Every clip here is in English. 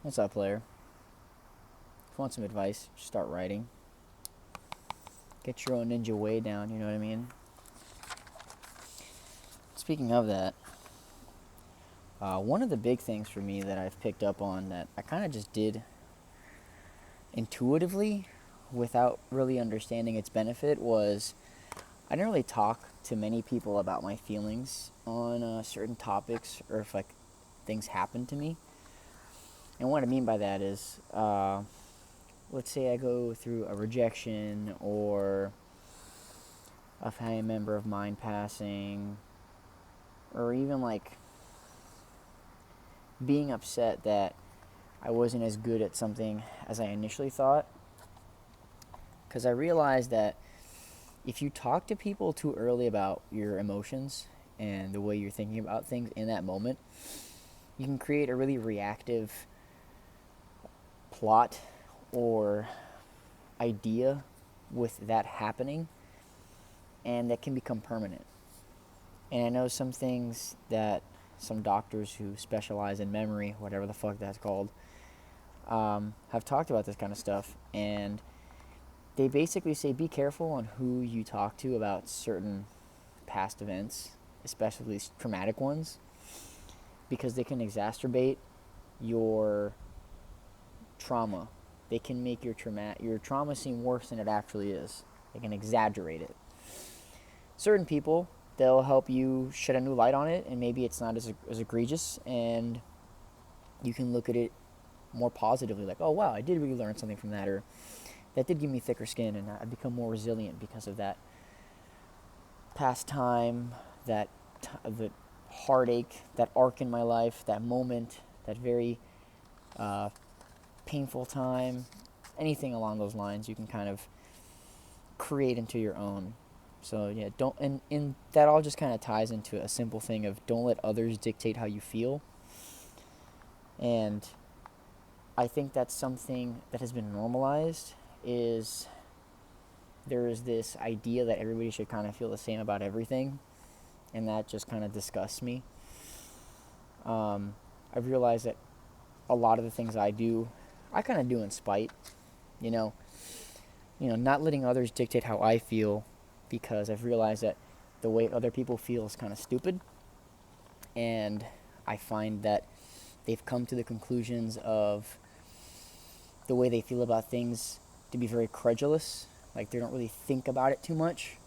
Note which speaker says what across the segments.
Speaker 1: What's up, player? If you want some advice, just start writing. Get your own ninja way down, you know what I mean? Speaking of that, one of the big things for me that I've picked up on that I kind of just did intuitively without really understanding its benefit was I didn't really talk to many people about my feelings on certain topics or if like things happen to me. And what I mean by that is, let's say I go through a rejection or a family member of mine passing, or even like being upset that I wasn't as good at something as I initially thought. Because I realized that if you talk to people too early about your emotions and the way you're thinking about things in that moment, you can create a really reactive plot or idea with that happening, and that can become permanent. And I know some things that some doctors who specialize in memory, whatever the fuck that's called, have talked about this kind of stuff. And they basically say be careful on who you talk to about certain past events, especially traumatic ones, because they can exacerbate your trauma. They can make your trauma seem worse than it actually is. They can exaggerate it. Certain people, they'll help you shed a new light on it, and maybe it's not as egregious, and you can look at it more positively, like, oh wow, I did really learn something from that, or that did give me thicker skin, and I become more resilient because of that past time, the heartache, that arc in my life, that moment, that very uh, painful time, anything along those lines, you can kind of create into your own. So yeah, don't and that all just kind of ties into a simple thing of don't let others dictate how you feel. And I think that's something that has been normalized is there is this idea that everybody should kind of feel the same about everything, and that just kind of disgusts me. I've realized that a lot of the things I do, I kind of do in spite, you know, not letting others dictate how I feel, because I've realized that the way other people feel is kind of stupid, and I find that they've come to the conclusions of the way they feel about things to be very credulous. Like they don't really think about it too much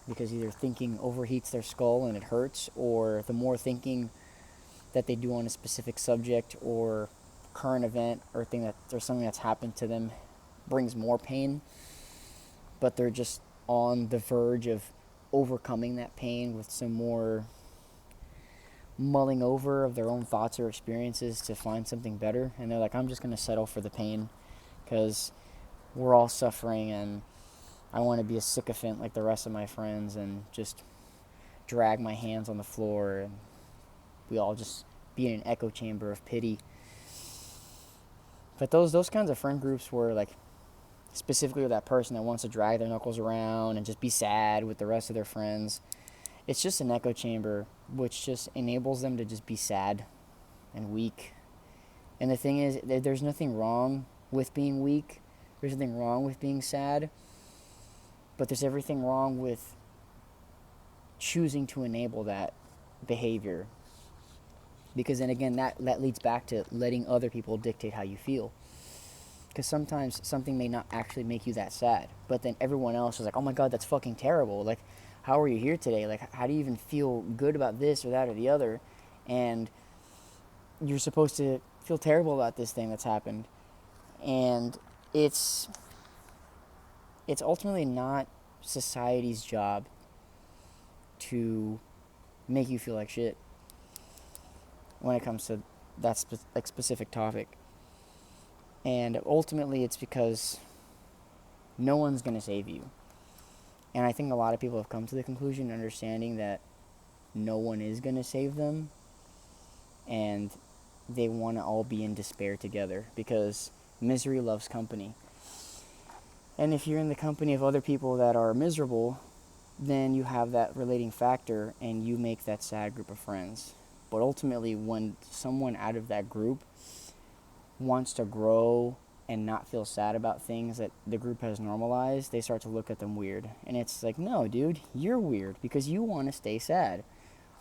Speaker 1: because either thinking overheats their skull and it hurts, or the more thinking that they do on a specific subject or current event or thing that there's something that's happened to them brings more pain, but they're just on the verge of overcoming that pain with some more mulling over of their own thoughts or experiences to find something better. And they're like, I'm just going to settle for the pain because we're all suffering, and I want to be a sycophant like the rest of my friends and just drag my hands on the floor, and we all just be in an echo chamber of pity. But those kinds of friend groups were like specifically with that person that wants to drag their knuckles around and just be sad with the rest of their friends. It's just an echo chamber which just enables them to just be sad and weak. And the thing is, there's nothing wrong with being weak. There's nothing wrong with being sad. But there's everything wrong with choosing to enable that behavior. Because then again, that leads back to letting other people dictate how you feel. Because sometimes something may not actually make you that sad, but then everyone else is like, oh my god, that's fucking terrible. Like, how are you here today? Like, how do you even feel good about this or that or the other? And you're supposed to feel terrible about this thing that's happened. And it's ultimately not society's job to make you feel like shit when it comes to that specific topic. And ultimately, it's because no one's going to save you. And I think a lot of people have come to the conclusion, understanding that no one is going to save them, and they want to all be in despair together because misery loves company. And if you're in the company of other people that are miserable, then you have that relating factor and you make that sad group of friends. But ultimately, when someone out of that group wants to grow and not feel sad about things that the group has normalized, they start to look at them weird. And it's like, no, dude, you're weird because you want to stay sad.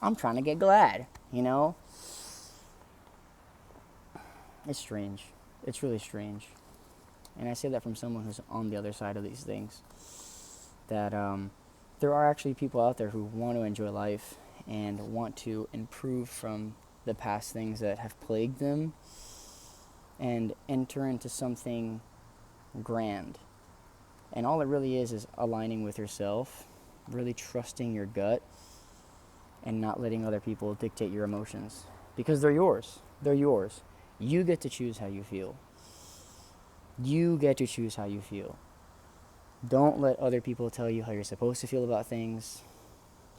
Speaker 1: I'm trying to get glad, you know? It's strange. It's really strange. And I say that from someone who's on the other side of these things. That there are actually people out there who want to enjoy life and want to improve from the past things that have plagued them and enter into something grand. And all it really is aligning with yourself, really trusting your gut, and not letting other people dictate your emotions. Because they're yours. They're yours. You get to choose how you feel. You get to choose how you feel. Don't let other people tell you how you're supposed to feel about things,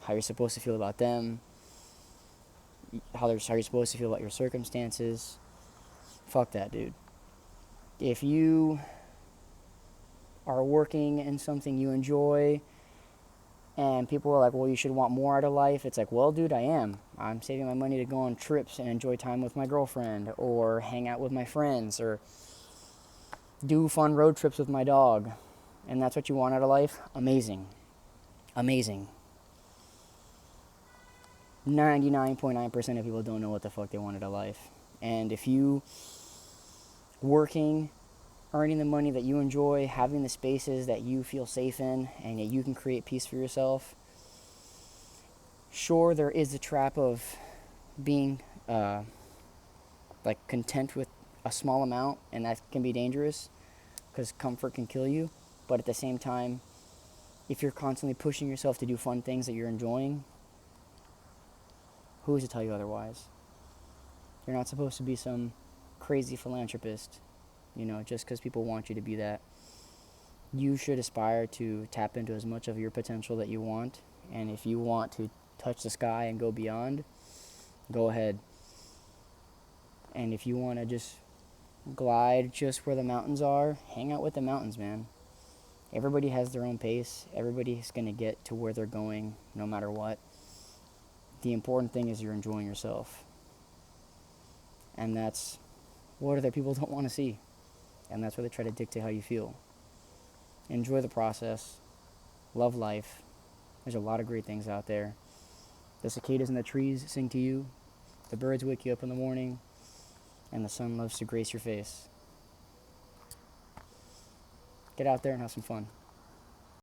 Speaker 1: how you're supposed to feel about them, how you're supposed to feel about your circumstances. Fuck that, dude. If you are working in something you enjoy and people are like, well, you should want more out of life, it's like, well, dude, I am. I'm saving my money to go on trips and enjoy time with my girlfriend or hang out with my friends or do fun road trips with my dog. And that's what you want out of life? Amazing. Amazing. 99.9% of people don't know what the fuck they want out of life. And if you working, earning the money that you enjoy, having the spaces that you feel safe in, and that you can create peace for yourself, sure, there is the trap of being like content with a small amount, and that can be dangerous because comfort can kill you. But at the same time, if you're constantly pushing yourself to do fun things that you're enjoying, who is to tell you otherwise? You're not supposed to be some crazy philanthropist, you know, just because people want you to be that. You should aspire to tap into as much of your potential that you want. And if you want to touch the sky and go beyond, go ahead. And if you want to just glide just where the mountains are, hang out with the mountains, man. Everybody has their own pace. Everybody's going to get to where they're going no matter what. The important thing is you're enjoying yourself. And that's what other people don't want to see. And that's why they try to dictate how you feel. Enjoy the process. Love life. There's a lot of great things out there. The cicadas in the trees sing to you. The birds wake you up in the morning. And the sun loves to grace your face. Get out there and have some fun.